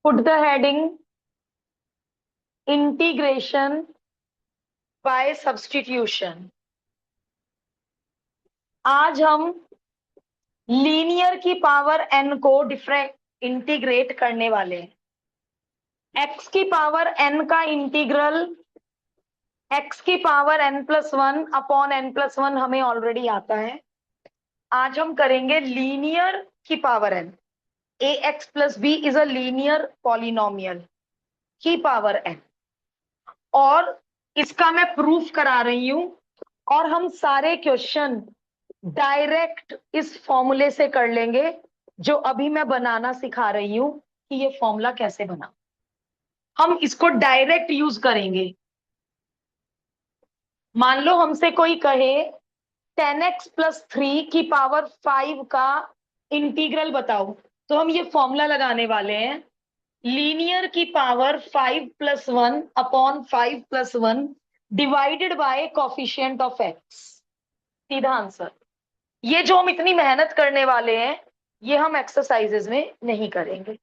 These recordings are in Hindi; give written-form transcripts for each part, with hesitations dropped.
Put the heading integration by substitution. आज हम लीनियर की पावर n को डिफरेंट इंटीग्रेट करने वाले हैं। x की पावर n का इंटीग्रल x की पावर n+1 अपॉन n+1 हमें ऑलरेडी आता है। आज हम करेंगे लीनियर की power n। ax plus B is a linear polynomial की पावर n, और इसका मैं प्रूफ करा रही हूं। और हम सारे क्वेश्चन डायरेक्ट इस फॉर्मूले से कर लेंगे जो अभी मैं बनाना सिखा रही हूं कि ये फॉर्मूला कैसे बना। हम इसको डायरेक्ट यूज करेंगे। मान लो हमसे कोई कहे 10x+3 की पावर 5 का इंटीग्रल बताओ, तो हम ये फॉर्मूला लगाने वाले हैं, लीनियर की power 5+1 upon 5+1 divided by coefficient of x। सीधा आंसर। ये जो हम इतनी मेहनत करने वाले हैं ये हम एक्सरसाइजेज में नहीं करेंगे।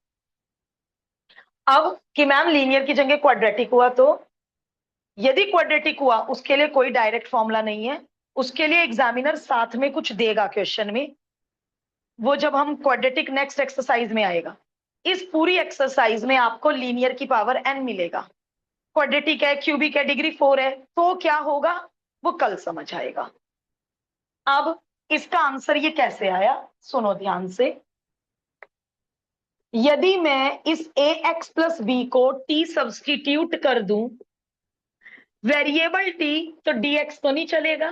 अब कि मैम लीनियर की जगह क्वाड्रेटिक हुआ, तो यदि क्वाड्रेटिक हुआ उसके लिए कोई डायरेक्ट फॉर्मूला नहीं है, उसके लिए एग्जामिनर साथ में कुछ देगा क्वेश्चन में, वो जब हम क्वाड्रेटिक नेक्स्ट एक्सरसाइज में आएगा। इस पूरी एक्सरसाइज में आपको लीनियर की पावर n मिलेगा। क्वाड्रेटिक है, क्यूबिक है, डिग्री 4 है, तो क्या होगा वो कल समझ आएगा। अब इसका आंसर ये कैसे आया सुनो ध्यान से। यदि मैं इस ax प्लस बी को t सब्सटीट्यूट कर दूं, वेरिएबल t, तो dx तो नहीं चलेगा।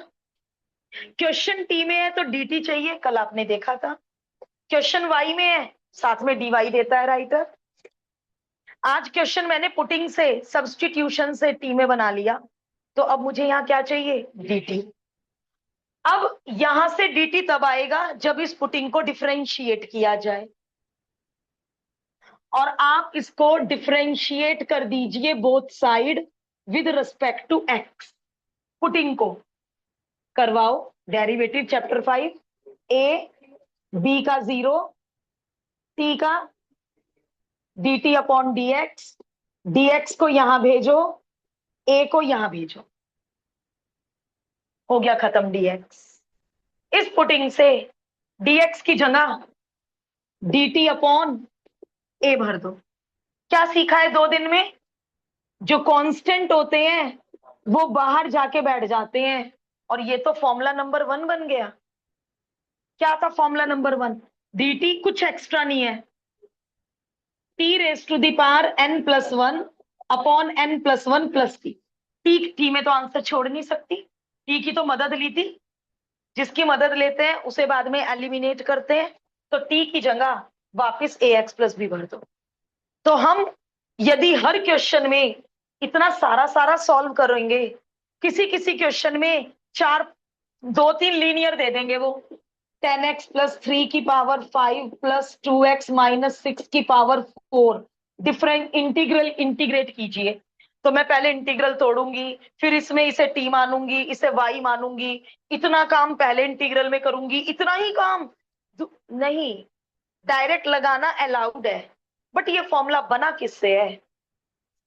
क्वेश्चन t में है तो dt चाहिए, कल आपने देखा था। क्वेश्चन y में है, साथ में dy देता है राइटर। आज क्वेश्चन मैंने पुटिंग से, सब्सटीट्यूशन से t में बना लिया, तो अब मुझे यहां क्या चाहिए, dt। अब यहां से dt तब आएगा जब इस पुटिंग को डिफरेंशिएट किया जाए, और आप इसको डिफरेंशिएट कर दीजिए both side with respect to x। Putting को करवाओ, डेरिवेटिव चैप्टर 5, a b का 0, t का dt अपॉन dx, dx को यहां भेजो, a को यहां भेजो, हो गया खत्म dx। इस पुटिंग से dx की जगह dt अपॉन a भर दो। क्या सीखा है 2 दिन में, जो कांस्टेंट होते हैं वो बाहर जाके बैठ जाते हैं, और ये तो फॉर्मूला नंबर 1 बन गया। क्या था फॉर्मूला नंबर 1, dt कुछ एक्स्ट्रा नहीं है, t⁻n+1 upon n+1 plus t। T में तो आंसर छोड़ नहीं सकती, टी की तो मदद ली थी, जिसकी मदद लेते हैं उसे बाद में एलिमिनेट करते हैं, तो टी की जगह वापस ax प्लस बी भर दो। तो हम यदि हर क्वेश्चन में इतना सारा सारा सॉल्व करेंगे, किसी किसी क्वेश्चन में 2-3 लीनियर दे देंगे वो, 10x+3 की पावर 5 प्लस 2x-6 की पावर 4, डिफरेंट इंटीग्रल इंटीग्रेट कीजिए। तो मैं पहले इंटीग्रल तोड़ूंगी, फिर इसमें इसे t मानूंगी, इसे y मानूंगी, इतना काम पहले इंटीग्रल में करूंगी, इतना ही काम नहीं। डायरेक्ट लगाना अलाउड है, बट ये फॉर्मूला बना किससे है,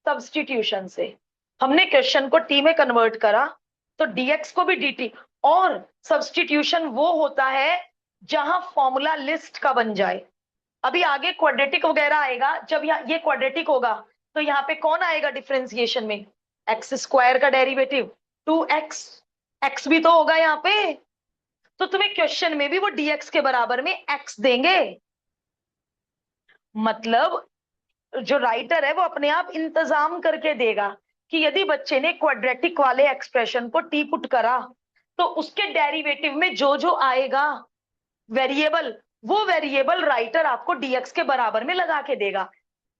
सब्सटीट्यूशन से। हमने क्वेश्चन को टी में कन्वर्ट करा तो dx को भी dt। और सब्सटीट्यूशन वो होता है जहां फॉर्मूला लिस्ट का बन जाए। अभी आगे क्वाड्रेटिक वगैरह आएगा, जब ये क्वाड्रेटिक होगा तो यहाँ पे कौन आएगा डिफरेंशिएशन में, x² का डेरिवेटिव 2x, x भी तो होगा यहाँ पे। तो तुम्हें क्वेश्चन में भी वो dx के बराबर में x देंगे। मतलब जो राइटर है वो अपने आप इंतजाम करके देगा कि यदि बच्चे ने क्वाड्रेटिक वाले एक्सप्रेशन को टी पुट करा तो उसके डेरिवेटिव में जो जो आएगा वेरिएबल, वो वेरिएबल राइटर आपको dx के बराबर में लगा के देगा।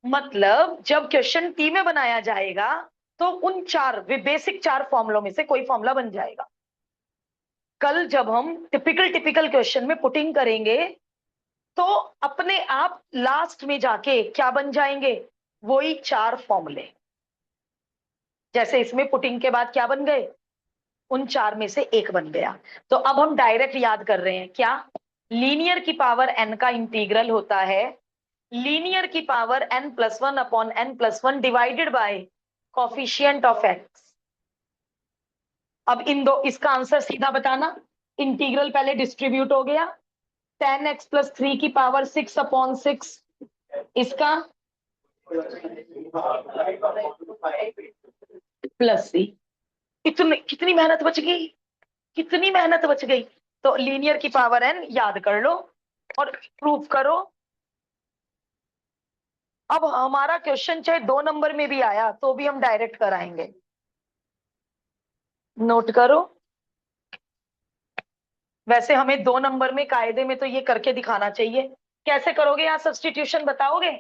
मतलब जब क्वेश्चन टी में बनाया जाएगा तो उन बेसिक 4 फॉर्मूलों में से कोई फॉर्मूला बन जाएगा। कल जब हम टिपिकल क्वेश्चन में पुटिंग करेंगे तो अपने आप लास्ट में जाके क्या बन जाएंगे, वही 4 फॉर्मूले। जैसे इसमें पुटिंग के बाद क्या बन गए, उन 4 में से एक बन गया। तो अब हम डायरेक्ट याद कर रहे हैं क्या, लीनियर की पावर n का इंटीग्रल होता है लीनियर की power n+1 upon n+1 divided by coefficient of x। अब इन दो, इसका आंसर सीधा बताना। इंटीग्रल पहले डिस्ट्रीब्यूट हो गया, 10x+3 की पावर 6/6, इसका प्लस सी। इतनी कितनी मेहनत बच गई, कितनी मेहनत बच गई। तो लीनियर की पावर n याद कर लो और प्रूफ करो। अब हमारा क्वेश्चन चाहे 2 नंबर में भी आया तो भी हम डायरेक्ट कराएंगे, नोट करो। वैसे हमें 2 नंबर में कायदे में तो ये करके दिखाना चाहिए। कैसे करोगे यहाँ सब्स्टिट्यूशन बताओगे?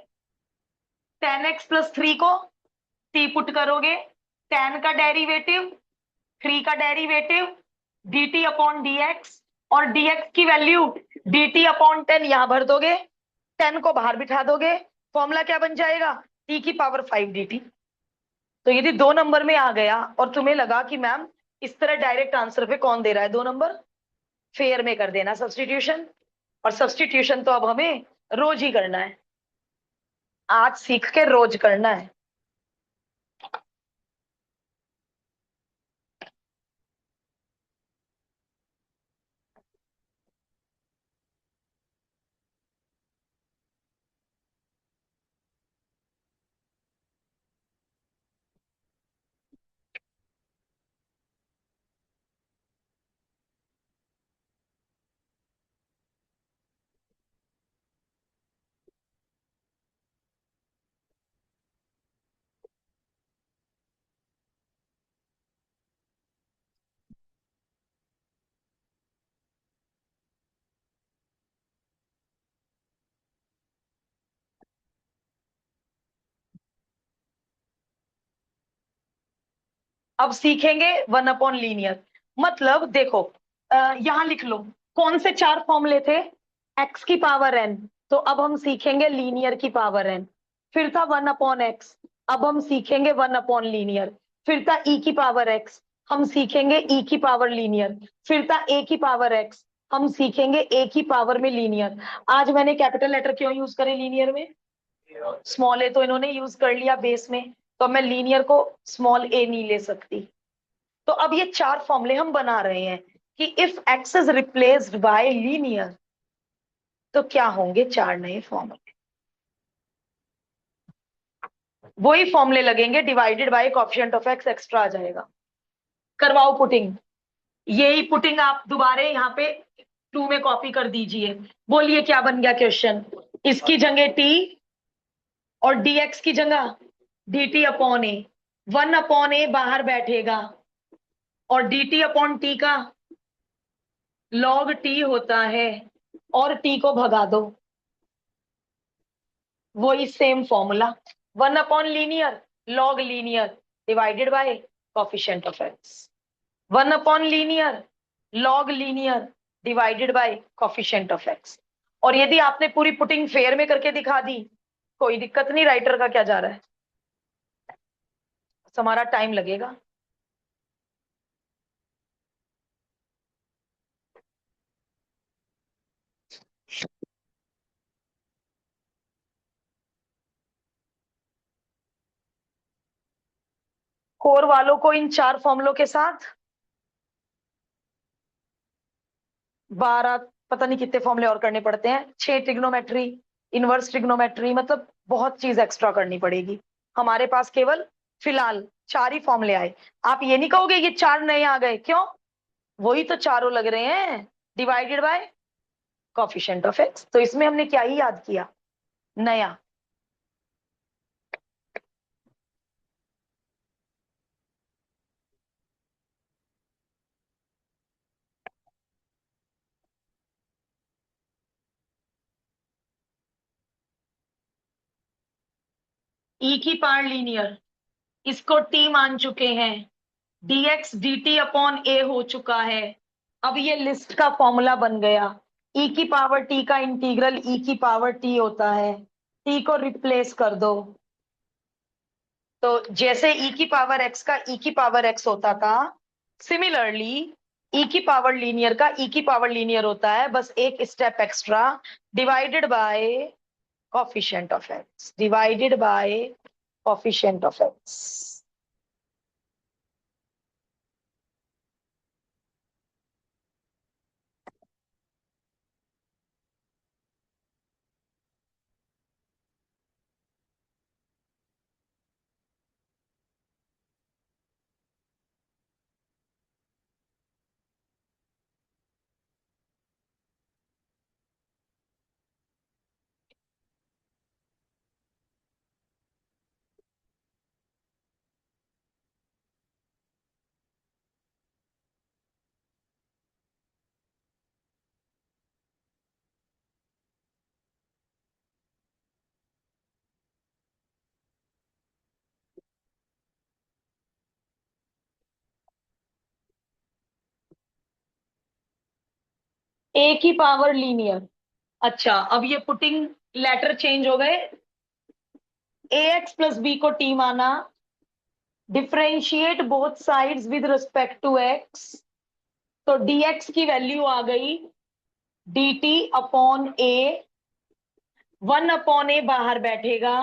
10x+3 को t पुट करोगे, 10 का डेरिवेटिव, 3 का डेरिवेटिव, dt अपॉन dx, और dx की वैल्यू dt अपॉन 10 यहां भर दोगे, 10 को बाहर बिठा दोगे, फॉर्मूला क्या बन जाएगा? t की पावर 5 dt। तो यदि 2 नंबर में आ गया और तुम्हें लगा कि मैम इस तरह डायरेक्ट आंसर पे कौन दे रहा है 2 नंबर, फेयर में कर देना सब्स्टिट्यूशन। और सब्स्टिट्यूशन तो अब हमें रोज ही करना है, आज सीख के रोज करना है। अब सीखेंगे 1/लीनियर। मतलब देखो, यहां लिख लो कौन से 4 फॉर्मूले थे। x की पावर n, तो अब हम सीखेंगे लीनियर की पावर n। फिर था 1/x, अब हम सीखेंगे 1/लीनियर। फिर था e की पावर x, हम सीखेंगे e की पावर लीनियर। फिर था a की पावर x, हम सीखेंगे a की पावर में लीनियर। आज मैंने कैपिटल लेटर क्यों यूज करे लीनियर में? स्मॉल ए तो इन्होंने यूज कर लिया बेस में, तो मैं लीनियर को स्मॉल ए नहीं ले सकती। तो अब ये 4 फॉर्मूले हम बना रहे हैं कि if x is replaced by linear तो क्या होंगे 4 नए फॉर्मूले। वही फॉर्मूले लगेंगे, divided by coefficient of x extra आ जाएगा। करवाओ पुटिंग, यही पुटिंग आप दोबारा यहाँ पे 2 में कॉपी कर दीजिए। बोलिए क्या बन गया क्वेश्चन? इसकी जगह टी और dx की जगह dt अपॉन ए। 1/a बाहर बैठेगा और dt अपॉन टी का log t होता है, और t को भगा दो। वही सेम फॉर्मूला, 1/लीनियर log linear divided by coefficient of x। 1/लीनियर log linear divided by coefficient of x। और यदि आपने पूरी पुटिंग फेयर में करके दिखा दी, कोई दिक्कत नहीं, राइटर का क्या जा रहा है, हमारा टाइम लगेगा। कोर वालों को इन 4 फॉर्मूलों के साथ 12 पता नहीं कितने फॉर्मूले और करने पड़ते हैं, 6 ट्रिग्नोमेट्री, इनवर्स ट्रिग्नोमेट्री, मतलब बहुत चीज एक्स्ट्रा करनी पड़ेगी। हमारे पास केवल फिलहाल 4 ही फॉर्मूले आए। आप ये नहीं कहोगे ये 4 नए आ गए, क्यों? वही तो चारों लग रहे हैं, divided by coefficient of x. तो इसमें हमने क्या ही याद किया नया? ई की पावर लीनियर, इसको टी मान चुके हैं, dx dt अपॉन ए हो चुका है। अब ये लिस्ट का फॉर्मूला बन गया। e की पावर t का इंटीग्रल e की पावर t होता है, t को रिप्लेस कर दो। तो जैसे e की पावर x का e की पावर x होता था, सिमिलरली e की पावर लीनियर का e की पावर लीनियर होता है, बस एक step extra, divided by coefficient of x divided by coefficient of x. ए की पावर लीनियर। अच्छा, अब ये पुटिंग लेटर चेंज हो गए। ए एक्स प्लस बी को टी माना, differentiate both sides with respect to x, तो dx की वैल्यू आ गई dt upon a, 1 upon a बाहर बैठेगा।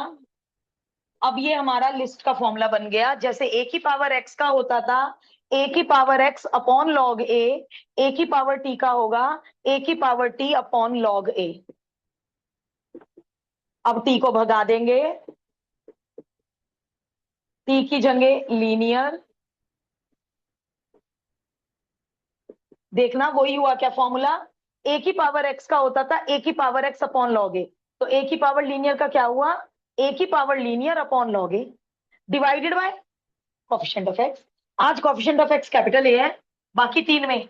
अब ये हमारा लिस्ट का फॉर्मूला बन गया। जैसे ए की पावर एक्स का होता था ए की पावर एक्स अपॉन लॉग ए की पावर टी का होगा ए की पावर टी अपॉन लॉग ए। अब टी को भगा देंगे, टी की जगह लीनियर। देखना वही हुआ क्या फॉर्मूला, ए की पावर एक्स का होता था ए की पावर एक्स अपॉन लॉग ए, तो ए की पावर लीनियर का क्या हुआ, ए की power linear upon log A divided by coefficient of x. आज coefficient of x capital A है, बाकी तीन में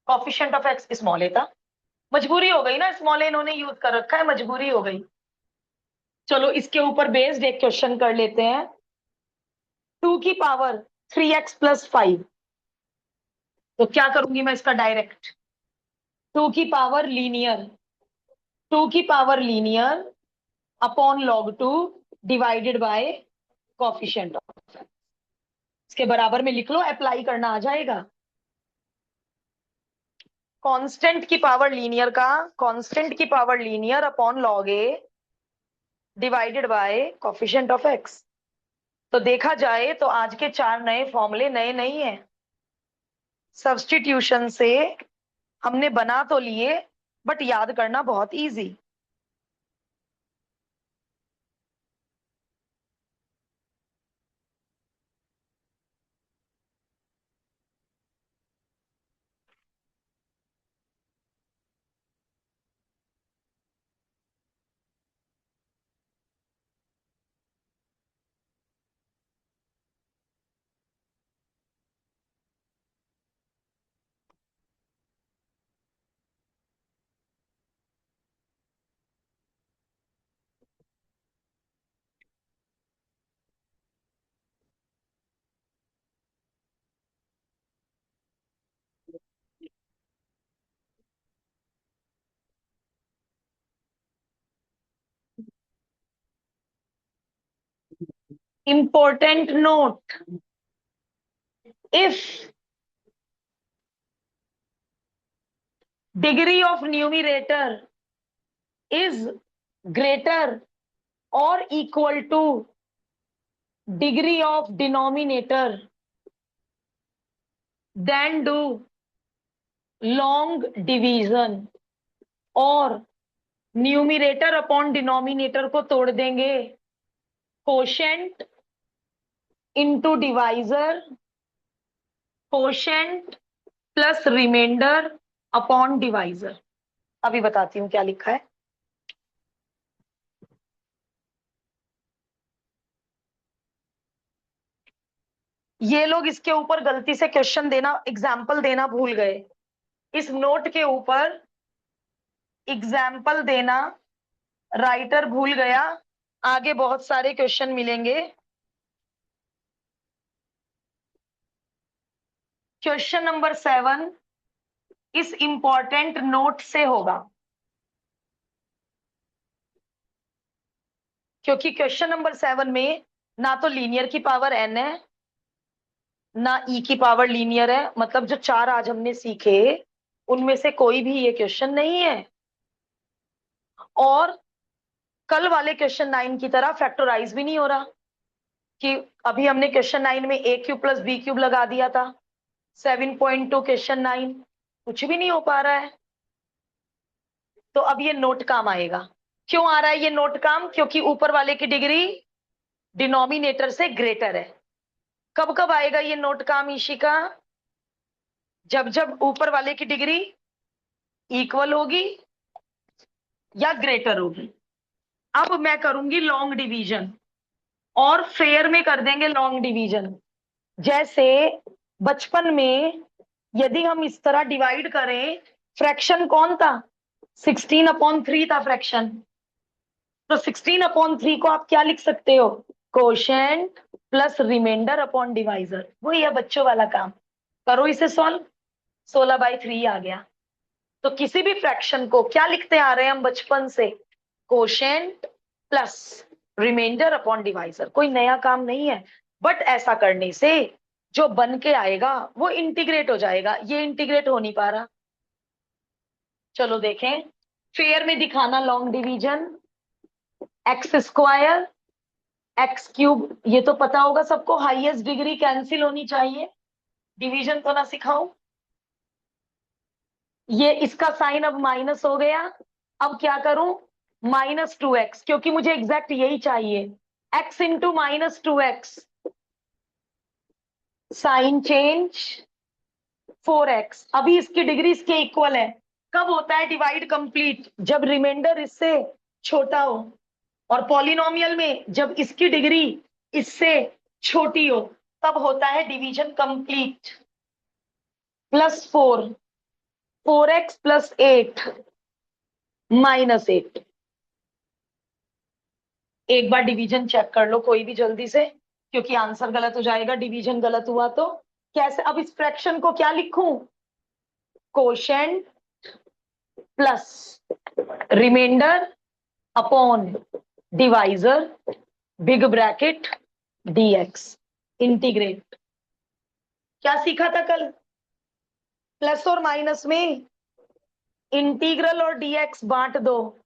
coefficient of x small a था। मजबूरी हो गई ना, स्मॉल ए इन्होंने यूज कर रखा है, मजबूरी हो गई। चलो इसके ऊपर बेस्ड एक क्वेश्चन कर लेते हैं। 2 की पावर 3x + 5, तो क्या करूंगी मैं इसका डायरेक्ट, 2 की पावर लीनियर, 2 की power linear upon log 2 divided by coefficient of, इसके बराबर में लिख लो, अप्लाई करना आ जाएगा। कांस्टेंट की पावर लीनियर का कांस्टेंट की power linear upon log A divided by coefficient of x. तो देखा जाए तो आज के 4 नए फॉर्मूले नए नहीं है, सब्स्टिट्यूशन से हमने बना तो लिए, बट याद करना बहुत easy. Important note, if degree of numerator is greater or equal to degree of denominator, then do long division, और न्यूमिरेटर अपॉन डिनोमिनेटर को तोड़ देंगे, quotient into divisor, quotient plus remainder upon divisor. अभी बताती हूं क्या लिखा है। ये लोग इसके ऊपर गलती से क्वेश्चन देना, एग्जाम्पल देना भूल गए। इस नोट के ऊपर एग्जाम्पल देना राइटर भूल गया। आगे बहुत सारे क्वेश्चन मिलेंगे। क्वेश्चन नंबर 7 इस इंपॉर्टेंट नोट से होगा, क्योंकि क्वेश्चन नंबर 7 में ना तो लीनियर की पावर n है, ना ई की पावर लीनियर है। मतलब जो 4 आज हमने सीखे उनमें से कोई भी ये क्वेश्चन नहीं है। और कल वाले क्वेश्चन 9 की तरह फैक्टराइज भी नहीं हो रहा, कि अभी हमने क्वेश्चन 9 में ए क्यूब प्लस बी क्यूब लगा दिया था, 7.2 क्वेश्चन 9 कुछ भी नहीं हो पा रहा है। तो अब ये नोट काम आएगा। क्यों आ रहा है ये नोट काम? क्योंकि ऊपर वाले की डिग्री डिनोमिनेटर से ग्रेटर है। कब कब आएगा ये नोट काम ईशिका? जब जब ऊपर वाले की डिग्री इक्वल होगी या ग्रेटर होगी। अब मैं करूंगी लॉन्ग डिवीजन, और फेयर में कर देंगे लॉन्ग डिवीजन। जैसे बचपन में यदि हम इस तरह डिवाइड करें, फ्रैक्शन कौन था? 16/3 था फ्रैक्शन। तो 16/3 को आप क्या लिख सकते हो? Quotient plus remainder upon divisor. वही है बच्चों वाला काम। करो इसे सॉल्व। 16/3 आ गया। तो किसी भी फ्रैक्शन को क्या लिखते आ रहे हैं हम बचपन से? Quotient plus remainder upon divisor. कोई नया काम नहीं है, बट ऐसा करने से जो बन के आएगा वो इंटीग्रेट हो जाएगा। ये इंटीग्रेट हो नहीं पा रहा। चलो देखें, फेयर में दिखाना long division. X square x cube, ये तो पता होगा सबको, हाईएस्ट डिग्री कैंसिल होनी चाहिए। डिवीजन तो ना सिखाऊं। ये इसका साइन अब माइनस हो गया। अब क्या करूं? -2x, क्योंकि मुझे एग्जैक्ट यही चाहिए। x into -2x, sign change 4x। अभी इसकी डिग्री इसके इक्वल है। कब होता है डिवाइड कंप्लीट? जब रिमाइंडर इससे छोटा हो। और पॉलिनोमियल में जब इसकी डिग्री इससे छोटी हो, तब होता है डिवीजन कंप्लीट। +4, 4x + 8 -8। एक बार डिवीजन चेक कर लो कोई भी जल्दी से, क्योंकि आंसर गलत हो जाएगा डिवीजन गलत हुआ तो। कैसे? अब इस फ्रैक्शन को क्या लिखूं? Quotient plus remainder upon divisor, big bracket dx, integrate. क्या सीखा था कल? प्लस और माइनस में इंटीग्रल और dx बांट दो,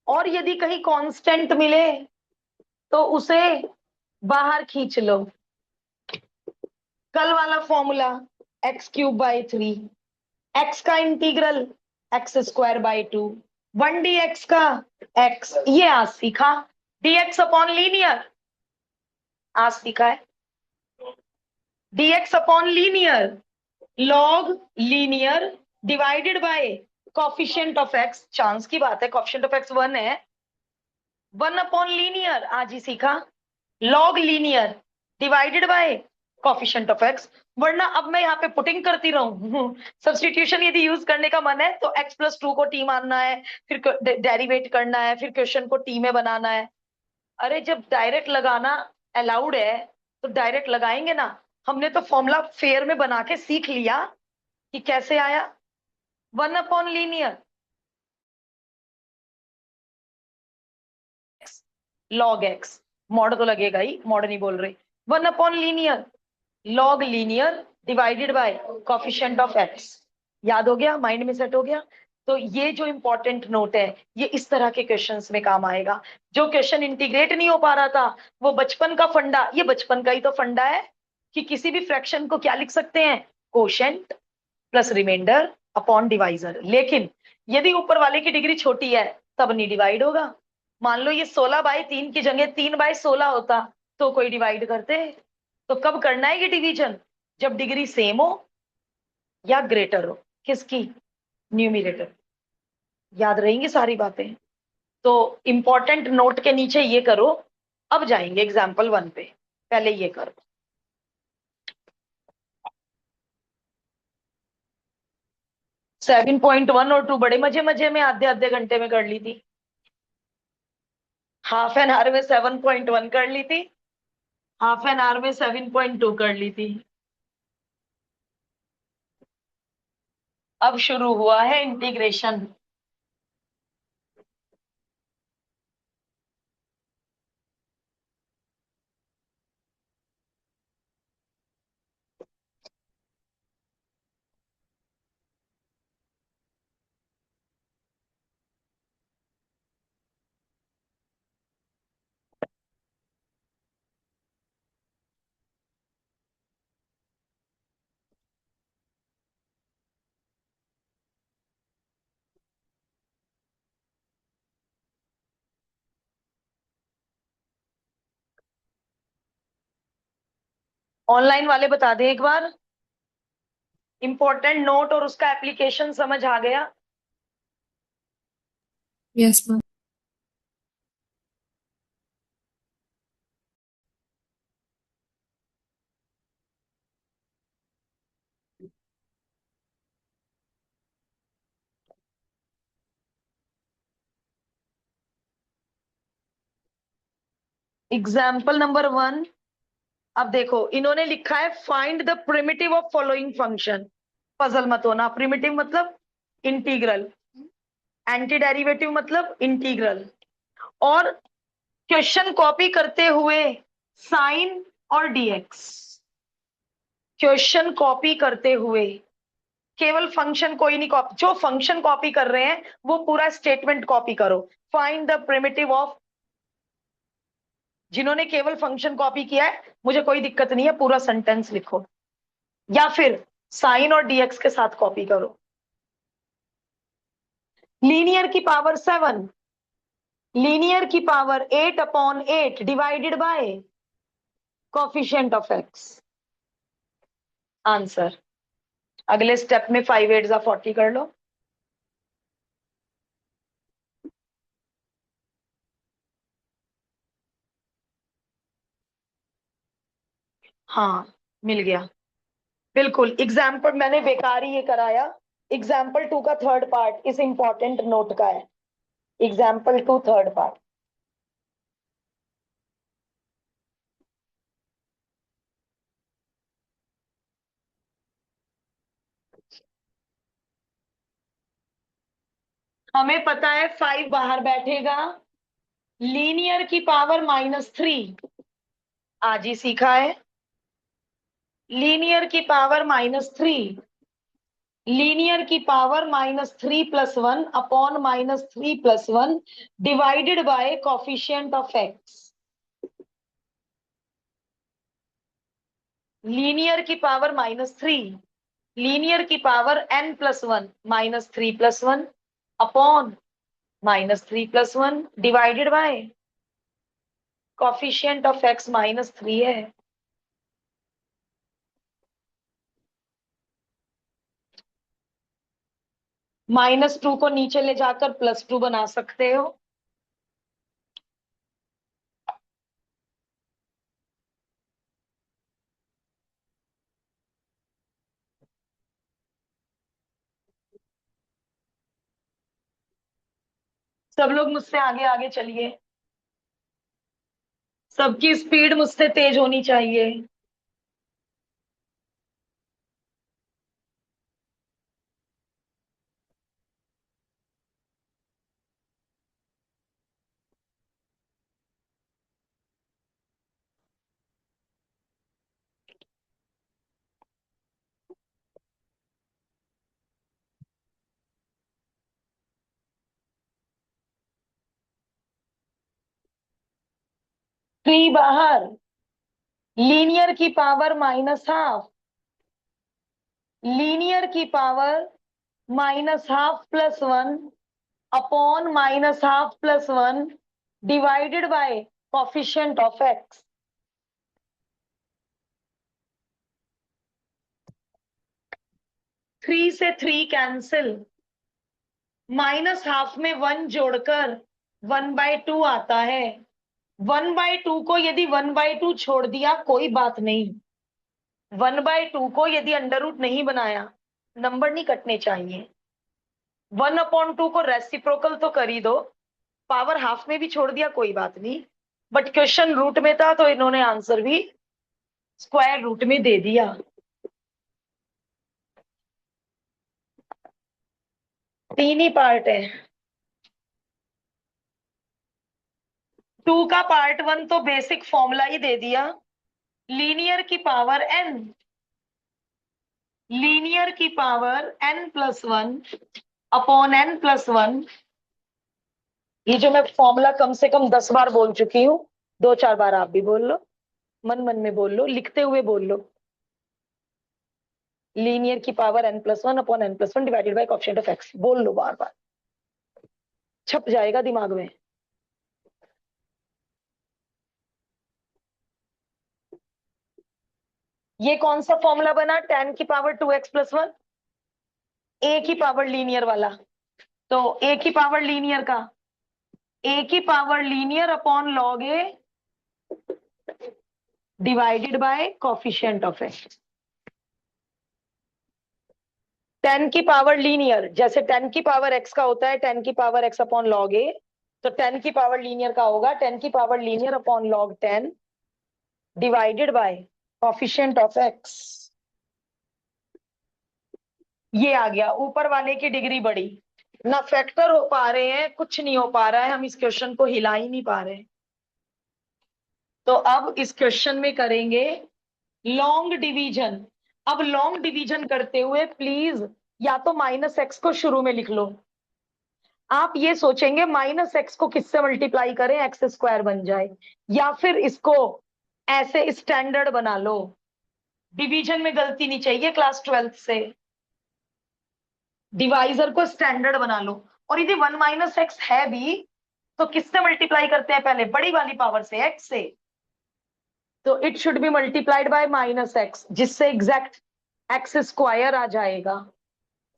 और यदि कहीं कांस्टेंट मिले तो उसे बाहर खींच लो। कल वाला फॉर्मूला x³/3, x का इंटीग्रल x²/2, 1 dx का x। ये आज सीखा। dx अपॉन लीनियर आज सीखा है। dx upon linear, log linear divided by coefficient of x। Chance की बात है, कोफिशिएंट ऑफ x 1 है। 1 अपॉन लीनियर आज ही सीखा। Log linear divided by coefficient of x। वरना अब मैं यहाँ पे पुटिंग करती रहूं। सब्स्टिट्यूशन यदि यूज करने का मन है तो x+2 को t मानना है, फिर डेरिवेट करना है, फिर क्वेश्चन को t में बनाना है। अरे जब डायरेक्ट लगाना अलाउड है तो डायरेक्ट लगाएंगे ना। हमने तो फॉर्मूला फेयर में बना के सीख लिया कि कैसे आया। 1 upon linear log x, mod तो लगेगा ही, मॉड नहीं बोल रहे। 1 upon linear log linear divided by coefficient of x. याद हो गया? माइंड में सेट हो गया? तो ये जो इंपॉर्टेंट नोट है, ये इस तरह के क्वेश्चंस में काम आएगा। जो क्वेश्चन इंटीग्रेट नहीं हो पा रहा था, वो बचपन का फंडा, ये बचपन का ही तो फंडा है कि किसी भी फ्रैक्शन को क्या लिख सकते हैं? Quotient plus remainder upon divisor. लेकिन यदि ऊपर वाले की डिग्री छोटी है तब नहीं डिवाइड होगा। मान लो ये 16/3 की जगह 3/16 होता तो कोई डिवाइड करते। तो कब करना है ये डिवीजन? जब डिग्री सेम हो या ग्रेटर हो। किसकी? न्यूमिरेटर। याद रहेंगी सारी बातें। तो इंपॉर्टेंट नोट के नीचे ये करो। अब जाएंगे एग्जाम्पल 1 पे, पहले ये करो। 7.1 और 2 बड़े मजे मजे में आधे आधे घंटे में कर ली थी। हाफ एन आवर में 7.1 कर ली थी, हाफ एन आवर में 7.2 कर ली थी। अब शुरू हुआ है इंटीग्रेशन। ऑनलाइन वाले बता दें एक बार, इंपॉर्टेंट नोट और उसका एप्लीकेशन समझ आ गया? Yes ma'am. Example number 1। अब देखो इन्होंने लिखा है find the primitive of following function. Puzzle मत होना, प्रिमिटिव मतलब इंटीग्रल, एंटी डेरिवेटिव मतलब इंटीग्रल। और क्वेश्चन कॉपी करते हुए साइन और डीएक्स, क्वेश्चन कॉपी करते हुए केवल फंक्शन कोई नहीं कॉपी, जो फंक्शन कॉपी कर रहे हैं वो पूरा स्टेटमेंट कॉपी करो। फाइंड द प्रिमिटिव ऑफ, जिन्होंने केवल फंक्शन कॉपी किया है मुझे कोई दिक्कत नहीं है, पूरा सेंटेंस लिखो, या फिर साइन और डीएक्स के साथ कॉपी करो। लीनियर की पावर 7, लीनियर की power 8/8 divided by coefficient of x. Answer अगले स्टेप में 5 8 जा 40 कर लो। हाँ मिल गया, बिल्कुल। एग्जाम्पल मैंने बेकार ही ये कराया, एग्जाम्पल 2 का थर्ड पार्ट इस इंपॉर्टेंट नोट का है। Example 2 third part. हमें पता है 5 बाहर बैठेगा, लीनियर की पावर -3 आज ही सीखा है। लीनियर की पावर -3, लीनियर की power -3+1/-3+1 divided by coefficient of x. Linear की पावर -3, लीनियर की power n+1 -3+1 upon -3+1 divided by coefficient of x -3 है। -2 को नीचे ले जाकर +2 बना सकते हो। सब लोग मुझसे आगे आगे चलिए, सबकी स्पीड मुझसे तेज होनी चाहिए। थ्री बाहर, लीनियर की पावर -12, लीनियर की power -12+1 upon -12+1 divided by coefficient of x. 3 से 3 कैंसिल, -12 में 1 जोड़कर 1/2 आता है। 1/2 को यदि 1/2 छोड़ दिया कोई बात नहीं, 1/2 को यदि अंडर रूट नहीं बनाया नंबर नहीं कटने चाहिए। 1/2 को रेसिप्रोकल तो कर ही दो, पावर हाफ में भी छोड़ दिया कोई बात नहीं, बट क्वेश्चन रूट में था तो इन्होंने आंसर भी स्क्वायर रूट में दे दिया। तीन ही पार्ट है, 2 का पार्ट 1 तो बेसिक फॉर्मूला ही दे दिया, लीनियर की पावर n, लीनियर की पावर n+1 अपॉन n+1। ये जो मैं फॉर्मूला कम से कम 10 बार बोल चुकी हूँ, 2 4 बार आप भी बोल लो, मन मन में बोल लो, लिखते हुए बोल लो। लीनियर की power n+1 upon n+1 divided by coefficient of x, बोल लो बार बार, छप जाएगा दिमाग में। ये कौन सा फॉर्मूला बना, 10 की पावर 2x प्लस 1, ए की पावर लीनियर वाला। तो ए की पावर लीनियर का, ए की power linear upon log A divided by coefficient of x. 10 की पावर लीनियर, जैसे 10 की पावर x का होता है 10 की पावर x अपॉन लॉग ए, तो 10 की पावर लीनियर का होगा 10 की power linear upon log 10 divided by coefficient of x। ये आ गया, ऊपर वाले की डिग्री बढ़ी ना, फैक्टर हो पा रहे हैं, कुछ नहीं हो पा रहा है, हम इस क्वेश्चन को हिला ही नहीं पा रहे। तो अब इस क्वेश्चन में करेंगे लॉन्ग डिवीजन। अब लॉन्ग डिवीजन करते हुए प्लीज या तो माइनस एक्स को शुरू में लिख लो। आप ये सोचेंगे माइनस एक्स को किससे मल्टीप्लाई करें एक्स स्क्वायर बन जाए, या फिर इसको ऐसे स्टैंडर्ड बना लो। डिवीजन में गलती नहीं चाहिए क्लास 12th से, डिवाइजर को स्टैंडर्ड बना लो। और यदि 1 माइनस एक्स है भी तो किससे मल्टीप्लाई करते हैं, पहले बड़ी वाली पावर से, एक्स से। तो it should be multiplied by minus x, जिससे एग्जैक्ट एक्स स्क्वायर आ जाएगा।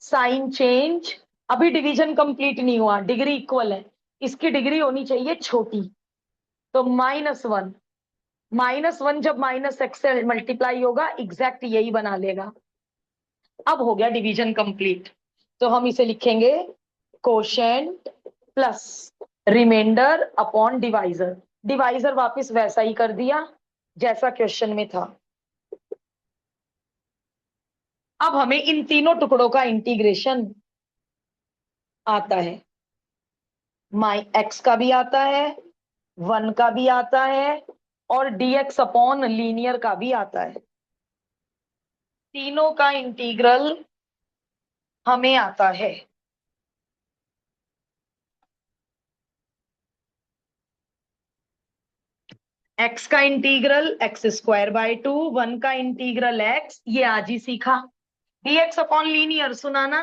साइन चेंज, अभी डिवीजन कंप्लीट नहीं हुआ, डिग्री इक्वल है, इसकी डिग्री होनी चाहिए छोटी। तो -1, -1 जब माइनस एक्स से मल्टीप्लाई होगा एग्जैक्ट यही बना लेगा। अब हो गया डिवीजन कंप्लीट। तो हम इसे लिखेंगे quotient plus remainder upon divisor. Divisor वापस वैसा ही कर दिया जैसा क्वेश्चन में था। अब हमें इन तीनों टुकड़ों का इंटीग्रेशन आता है, माई एक्स का भी आता है, 1 का भी आता है, और dx अपॉन लीनियर का भी आता है। तीनों का इंटीग्रल हमें आता है। x का इंटीग्रल एक्स स्क्वायर बाय 2, 1 का इंटीग्रल x, ये आज ही सीखा। dx अपॉन लीनियर सुना ना,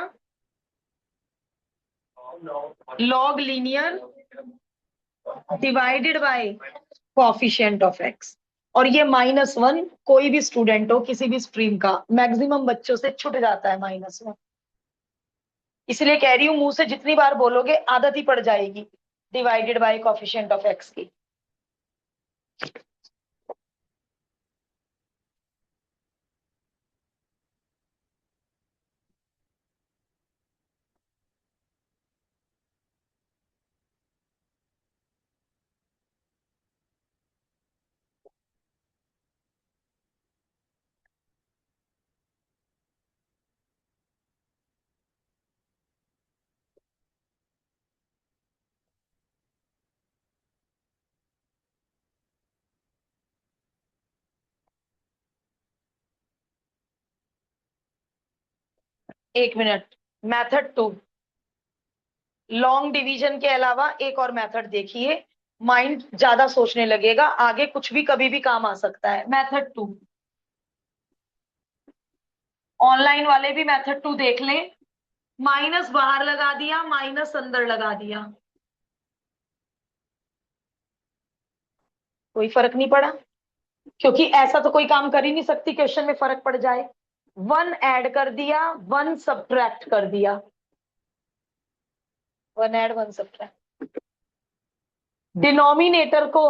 log linear divided by coefficient of x। और ये -1 कोई भी स्टूडेंट हो किसी भी स्ट्रीम का, मैक्सिमम बच्चों से छूट जाता है -1। इसलिए कह रही हूं मुंह से जितनी बार बोलोगे आदत ही पड़ जाएगी divided by coefficient of x की। एक मिनट, मेथड 2, लॉन्ग डिवीजन के अलावा एक और मेथड देखिए, माइंड ज्यादा सोचने लगेगा, आगे कुछ भी कभी भी काम आ सकता है। मेथड 2, ऑनलाइन वाले भी मेथड 2 देख लें। माइनस बाहर लगा दिया, माइनस अंदर लगा दिया, कोई फर्क नहीं पड़ा, क्योंकि ऐसा तो कोई काम कर ही नहीं सकती क्वेश्चन में फर्क पड़ जाए। 1 ऐड कर दिया, 1 सब्ट्रैक्ट कर दिया, 1 ऐड 1 सब्ट्रैक्ट। डिनोमिनेटर को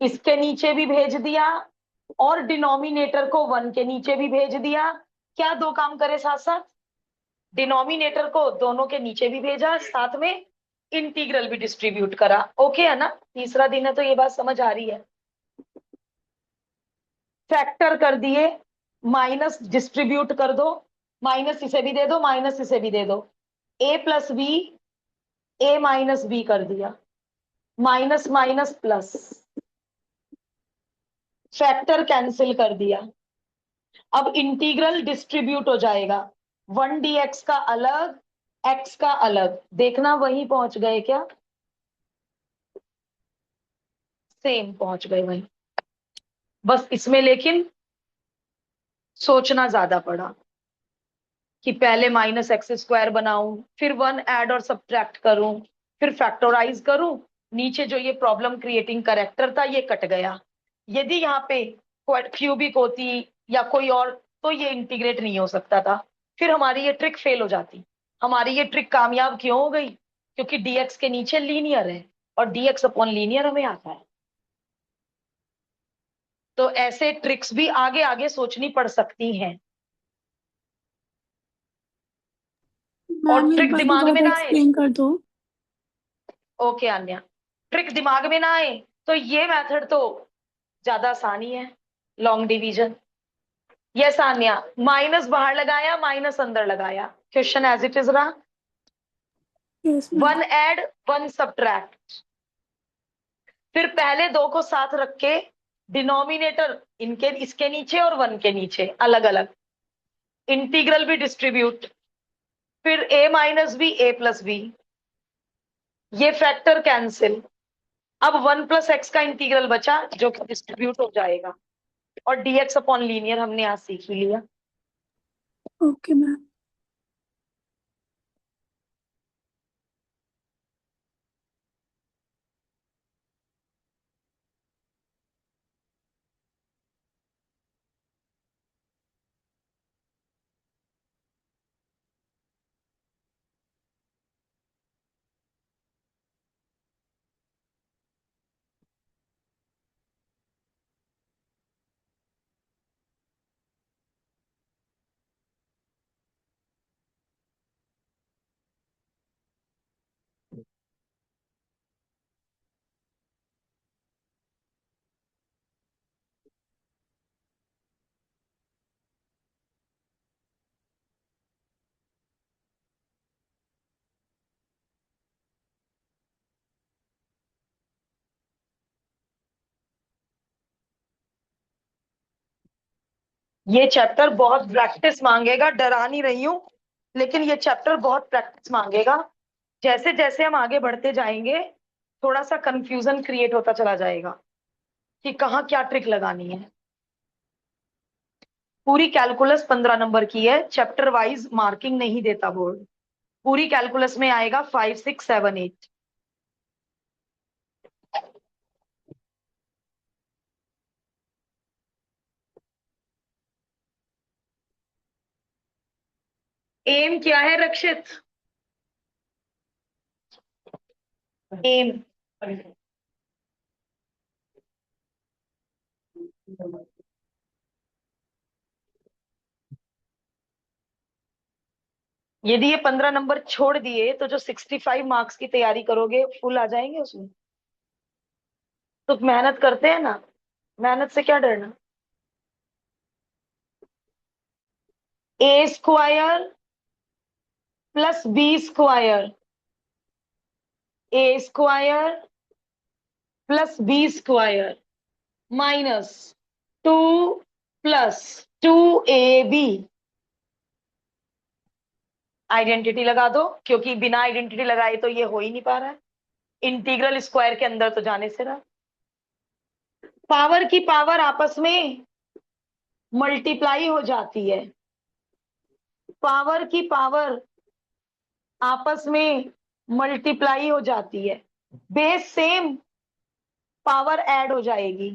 इसके नीचे भी भेज दिया और डिनोमिनेटर को 1 के नीचे भी भेज दिया। क्या दो काम करे साथ साथ, डिनोमिनेटर को दोनों के नीचे भी भेजा, साथ में इंटीग्रल भी डिस्ट्रीब्यूट करा। ओके है ना, तीसरा दिन है तो ये बात समझ आ रही है। फैक्टर कर दिए, माइनस डिस्ट्रीब्यूट कर दो, माइनस इसे भी दे दो, माइनस इसे भी दे दो, a plus b, a minus b कर दिया, minus minus plus, factor cancel कर दिया। अब इंटीग्रल डिस्ट्रीब्यूट हो जाएगा, 1 dx का अलग, x का अलग, देखना वहीं पहुंच गए क्या, सेम पहुंच गए वहीं। बस इसमें लेकिन सोचना ज्यादा पड़ा कि पहले माइनस एक्स स्क्वायर बनाऊं, फिर 1 ऐड और सब्ट्रैक्ट करूं, फिर फैक्टोराइज करूं। नीचे जो ये प्रॉब्लम क्रिएटिंग करेक्टर था ये कट गया। यदि यहाँ पे क्यूबिक होती, या कोई और, तो ये इंटीग्रेट नहीं हो सकता था। फिर हमारी ये ट्रिक फेल हो जाती। हमारी ये ट्रिक कामयाब क्यों हो गई? क्योंकि dx के नीचे लीनियर है, और dx अपॉन लीनियर हमें आता है। तो ऐसे ट्रिक्स भी आगे आगे सोचनी पड़ सकती हैं। और मैम एक ट्रिक बार दिमाग में दोबारा ना आए। एक्सप्लेन कर दो। ओके आन्या, ट्रिक दिमाग में ना आए तो ये मेथड तो ज्यादा आसानी है, long division. Yes Aanya, minus बाहर लगाया, माइनस अंदर लगाया, क्वेश्चन एज इट इज रहा। Yes ma'am. One add, one subtract. फिर पहले दो को साथ रख के डिनोमिनेटर इनके इसके नीचे और वन के नीचे अलग अलग, इंटीग्रल भी डिस्ट्रीब्यूट। फिर a minus b, a plus b, ये फैक्टर कैंसिल। अब वन प्लस एक्स का इंटीग्रल बचा जो कि डिस्ट्रीब्यूट हो जाएगा। और dx अपॉन लीनियर हमने यहाँ सीख ही लिया। Okay ma'am. ये चैप्टर बहुत प्रैक्टिस मांगेगा, डरा नहीं रही हूं, लेकिन ये चैप्टर बहुत प्रैक्टिस मांगेगा। जैसे जैसे हम आगे बढ़ते जाएंगे थोड़ा सा कंफ्यूजन क्रिएट होता चला जाएगा कि कहाँ क्या ट्रिक लगानी है। पूरी कैलकुलस 15 नंबर की है, चैप्टर वाइज मार्किंग नहीं देता बोर्ड। पूरी कैलकुलस में आएगा 5, 6, 7, 8। एम क्या है रक्षित? एम, यदि ये 15 नंबर छोड़ दिए तो जो 65 मार्क्स की तैयारी करोगे फुल आ जाएंगे उसमें। तो मेहनत करते हैं ना, मेहनत से क्या डरना। a² plus b², a² plus b² minus 2 + 2ab। Identity लगा दो, क्योंकि बिना आइडेंटिटी लगाए तो ये हो ही नहीं पा रहा है। इंटीग्रल स्क्वायर के अंदर तो जाने से रहा। पावर की पावर आपस में मल्टीप्लाई हो जाती है, पावर की पावर आपस में मल्टीप्लाई हो जाती है, बेस सेम, पावर ऐड हो जाएगी।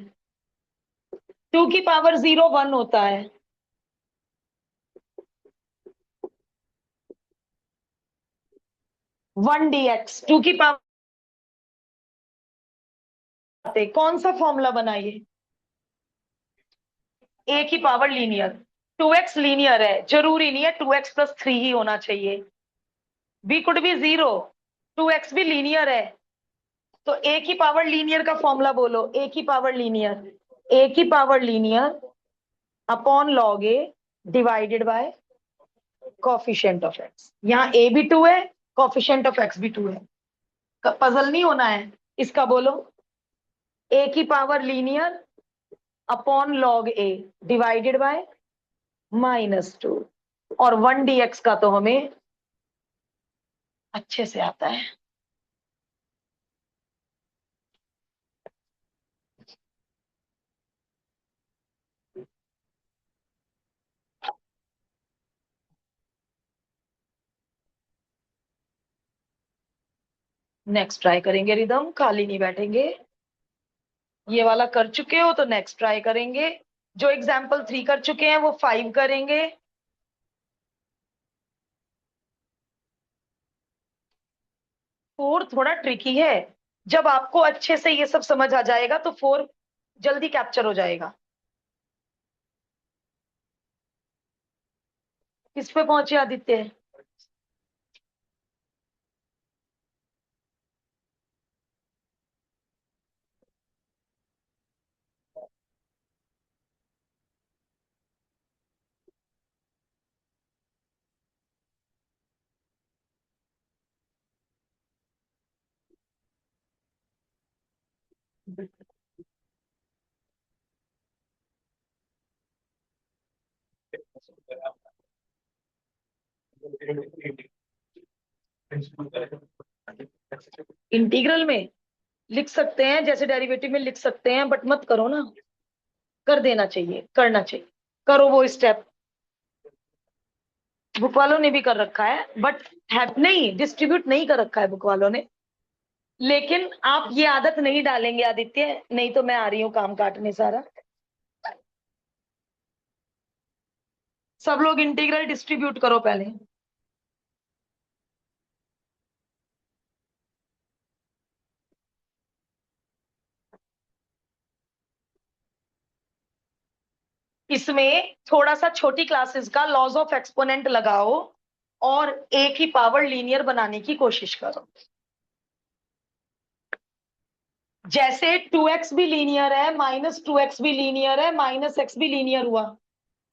2 की पावर 0 1 होता है। 1 dx 2 की पावर, कौन सा फॉर्मूला बनाइए? a की पावर लीनियर, 2x लीनियर है, जरूरी नहीं है 2x + 3 ही होना चाहिए, b कुड बी 0, 2x भी लीनियर है। तो a की पावर लीनियर का फॉर्मूला बोलो, a की power linear upon log A divided by coefficient of x. यहाँ a भी 2 है, कोफिशिएंट ऑफ x भी 2 है। पजल नहीं होना है इसका, बोलो a की पावर लीनियर अपॉन लॉग ए डिवाइडेड बाय -2। और 1 dx का तो हमें अच्छे से आता है। नेक्स्ट ट्राई करेंगे रिदम, खाली नहीं बैठेंगे। ये वाला कर चुके हो तो नेक्स्ट ट्राई करेंगे। जो एग्जाम्पल 3 कर चुके हैं वो 5 करेंगे। फोर थोड़ा ट्रिकी है। जब आपको अच्छे से ये सब समझ आ जाएगा तो फोर जल्दी कैप्चर हो जाएगा। किस पे पहुंचे आदित्य? इंटीग्रल में लिख सकते हैं, जैसे डेरिवेटिव में लिख सकते हैं, बट मत करो ना। कर देना चाहिए, करना चाहिए। करो वो स्टेप। बुक वालों ने भी कर रखा है, बट है नहीं, डिस्ट्रीब्यूट नहीं कर रखा है बुक वालों ने। लेकिन आप ये आदत नहीं डालेंगे आदित्य, नहीं तो मैं आ रही हूँ काम काटने सारा। सब लोग इंटीग्रल डिस्ट्रीब्यूट करो पहले। इसमें थोड़ा सा छोटी क्लासेस का लॉज ऑफ एक्सपोनेंट लगाओ और एक ही पावर लीनियर बनाने की कोशिश करो। जैसे 2x भी लीनियर है, -2x भी लीनियर है, -x भी लीनियर हुआ,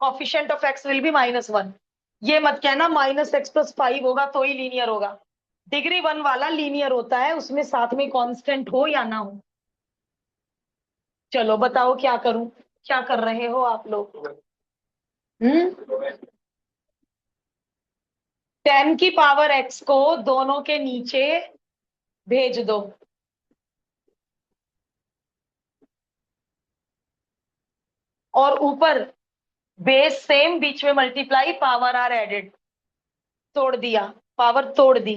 coefficient of x will be -1। ये मत कहना -x+5 होगा तो ही लीनियर होगा। डिग्री 1 वाला लीनियर होता है, उसमें साथ में कांस्टेंट हो या ना हो। चलो बताओ क्या करूं, क्या कर रहे हो आप लोग? 10 की पावर x को दोनों के नीचे भेज दो। और ऊपर बेस सेम, बीच में मल्टीप्लाई, पावर आर एडेड। तोड़ दिया, पावर तोड़ दी।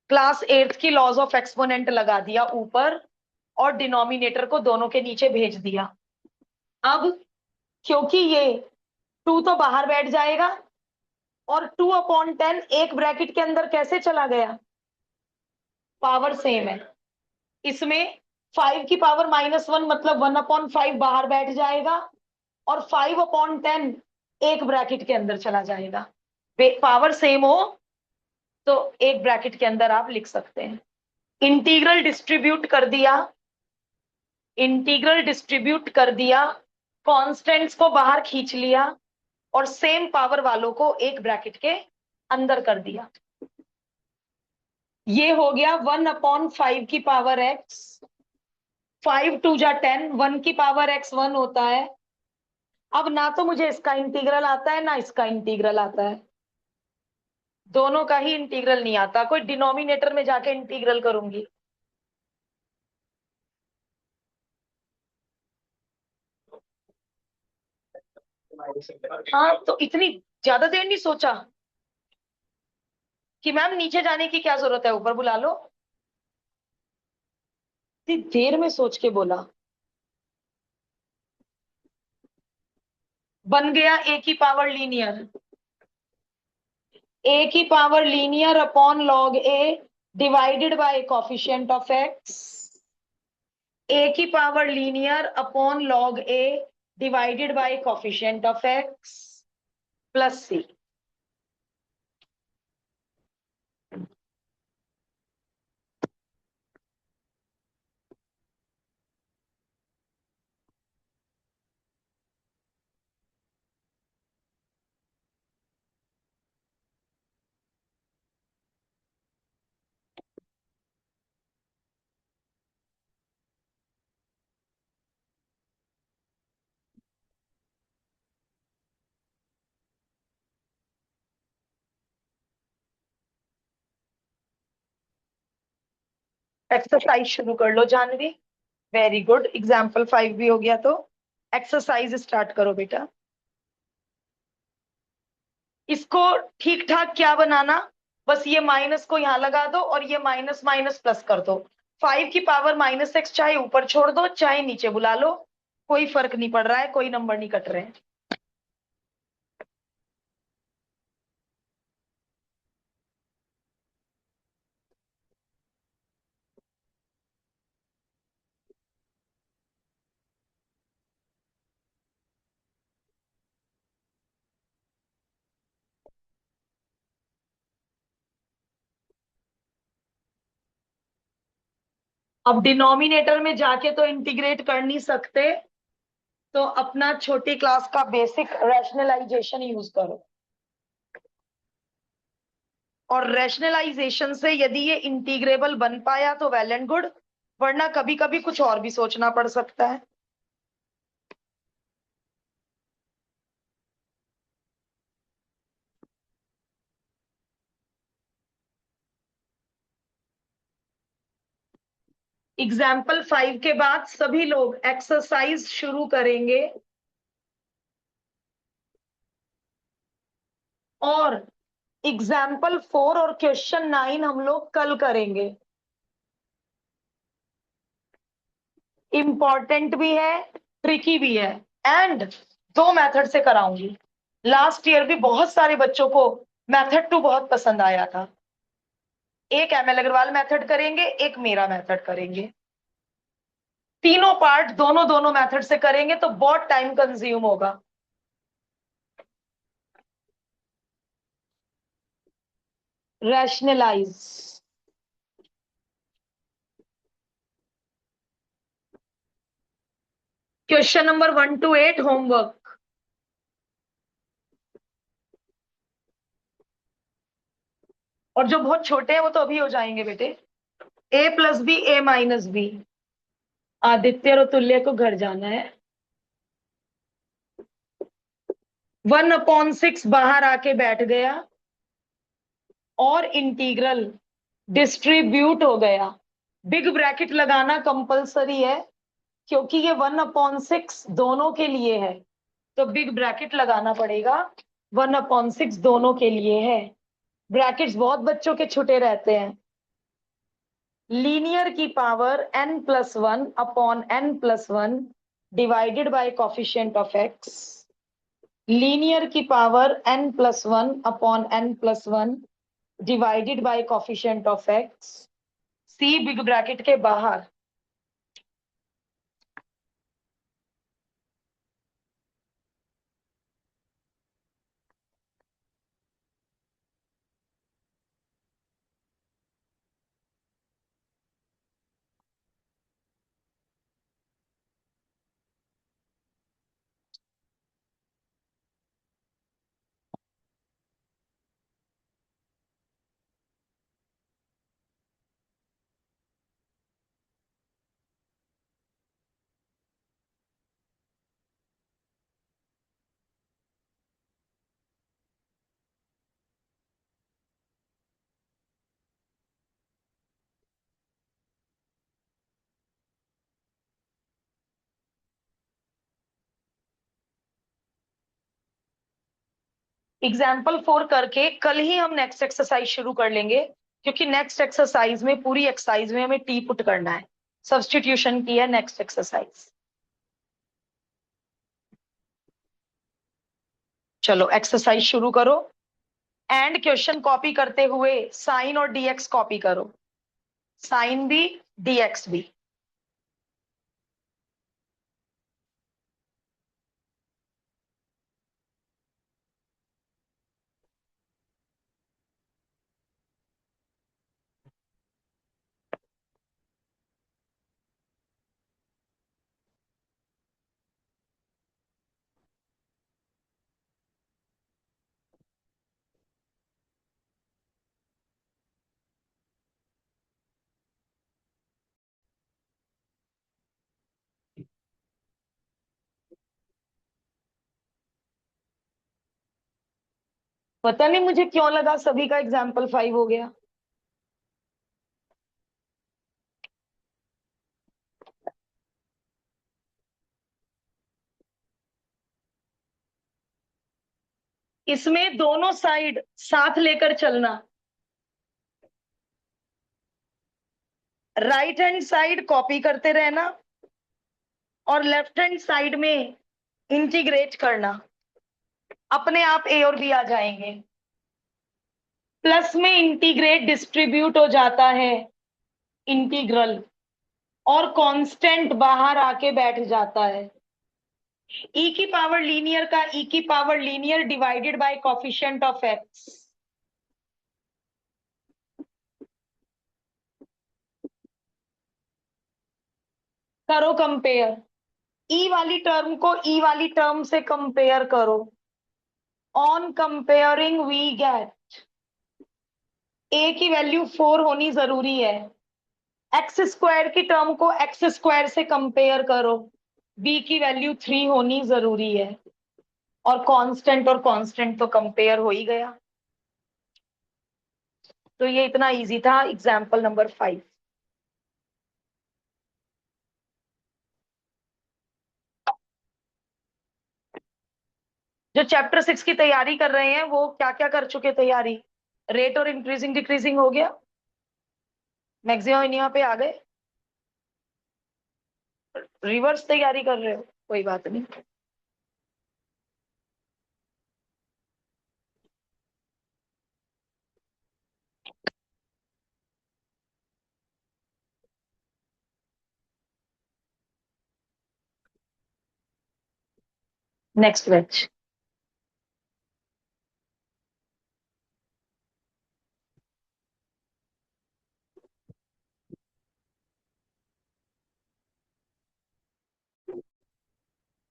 क्लास 8th की लॉज ऑफ एक्सपोनेंट लगा दिया ऊपर, और डिनोमिनेटर को दोनों के नीचे भेज दिया। अब क्योंकि ये 2 तो बाहर बैठ जाएगा, और 2/10 एक ब्रैकेट के अंदर कैसे चला गया? पावर सेम है। इसमें 5 की पावर -1 मतलब 1/5 बाहर बैठ जाएगा, और 5/10 एक ब्रैकेट के अंदर चला जाएगा। पावर सेम हो तो एक ब्रैकेट के अंदर आप लिख सकते हैं। इंटीग्रल डिस्ट्रीब्यूट कर दिया, इंटीग्रल डिस्ट्रीब्यूट कर दिया, कॉन्स्टेंट्स को बाहर खींच लिया, और सेम पावर वालों को एक ब्रैकेट के अंदर कर दिया। ये हो गया 1/5 की पावर x। 5 2 जा 10, 1 की पावर x 1 होता है। अब ना तो मुझे इसका इंटीग्रल आता है ना इसका इंटीग्रल आता है, दोनों का ही इंटीग्रल नहीं आता। कोई डिनोमिनेटर में जाके इंटीग्रल करूंगी? हाँ, तो इतनी ज्यादा देर नहीं सोचा कि मैम नीचे जाने की क्या जरूरत है, ऊपर बुला लो। इतनी देर में सोच के बोला। बन गया ए की पावर लीनियर। ए की power linear upon log A divided by coefficient of X. A की power linear upon log A divided by coefficient of X plus C. Exercise शुरू कर लो जानवी। वेरी गुड, एग्जाम्पल 5 भी हो गया, तो एक्सरसाइज स्टार्ट करो बेटा। इसको ठीक ठाक क्या बनाना, बस ये माइनस को यहां लगा दो और ये माइनस माइनस प्लस कर दो। 5 की पावर -x चाहे ऊपर छोड़ दो चाहे नीचे बुला लो। कोई फर्क नहीं पड़ रहा है, कोई नंबर नहीं कट रहे हैं। अब डिनोमिनेटर में जाके तो इंटीग्रेट कर नहीं सकते, तो अपना छोटी क्लास का बेसिक रैशनलाइजेशन यूज करो। और रैशनलाइजेशन से यदि ये इंटीग्रेबल बन पाया तो वेल एंड गुड, वरना कभी कभी कुछ और भी सोचना पड़ सकता है। एग्जाम्पल 5 के बाद सभी लोग एक्सरसाइज शुरू करेंगे, और एग्जाम्पल 4 और क्वेश्चन 9 हम लोग कल करेंगे। इंपॉर्टेंट भी है, ट्रिकी भी है, एंड दो मेथड से कराऊंगी। लास्ट ईयर भी बहुत सारे बच्चों को मेथड 2 बहुत पसंद आया था। एक एमएल अग्रवाल मेथड करेंगे, एक मेरा मेथड करेंगे। तीनों पार्ट दोनों दोनों मेथड से करेंगे तो बहुत टाइम कंज्यूम होगा। Rationalise. Question number 1 to 8 homework. और जो बहुत छोटे हैं वो तो अभी हो जाएंगे बेटे। ए प्लस बी, ए माइनस बी। आदित्य और तुल्य को घर जाना है। 1/6 बाहर आके बैठ गया और इंटीग्रल डिस्ट्रीब्यूट हो गया। बिग ब्रैकेट लगाना कंपलसरी है, क्योंकि ये 1/6 दोनों के लिए है, तो बिग ब्रैकेट लगाना पड़ेगा। 1/6 दोनों के लिए है। ब्रैकेट्स बहुत बच्चों के छुटे रहते हैं। लीनियर की power n+1 upon n+1 divided by coefficient of x। Linear की power n+1 upon n+1 divided by coefficient of x। C big bracket के बाहर। एग्जाम्पल 4 करके कल ही हम नेक्स्ट एक्सरसाइज शुरू कर लेंगे, क्योंकि नेक्स्ट एक्सरसाइज में पूरी एक्सरसाइज में हमें टी पुट करना है। सब्स्टिट्यूशन की है नेक्स्ट एक्सरसाइज। चलो एक्सरसाइज शुरू करो। एंड क्वेश्चन कॉपी करते हुए साइन और डीएक्स कॉपी करो। साइन भी, डीएक्स भी। पता नहीं मुझे क्यों लगा सभी का एग्जाम्पल 5 हो गया। इसमें दोनों साइड साथ लेकर चलना। राइट हैंड साइड कॉपी करते रहना और लेफ्ट हैंड साइड में इंटीग्रेट करना, अपने आप ए और बी आ जाएंगे। प्लस में इंटीग्रेट डिस्ट्रीब्यूट हो जाता है इंटीग्रल, और कांस्टेंट बाहर आके बैठ जाता है। ई की पावर लीनियर का ई की power linear divided by coefficient of x. करो कंपेयर, ई वाली टर्म को ई वाली टर्म से कंपेयर करो। ऑन कंपेयरिंग वी गेट, ए की वैल्यू 4 होनी जरूरी है। एक्स स्क्वायर की टर्म को एक्स स्क्वायर से कंपेयर करो, बी की वैल्यू 3 होनी जरूरी है। और कांस्टेंट और कांस्टेंट तो कंपेयर हो ही गया। तो ये इतना इजी था एग्जाम्पल नंबर 5। जो चैप्टर 6 की तैयारी कर रहे हैं वो क्या क्या कर चुके तैयारी? रेट और इंक्रीजिंग डिक्रीजिंग हो गया, मैक्सिमम यहाँ पे आ गए। रिवर्स तैयारी कर रहे हो, कोई बात नहीं। Next batch.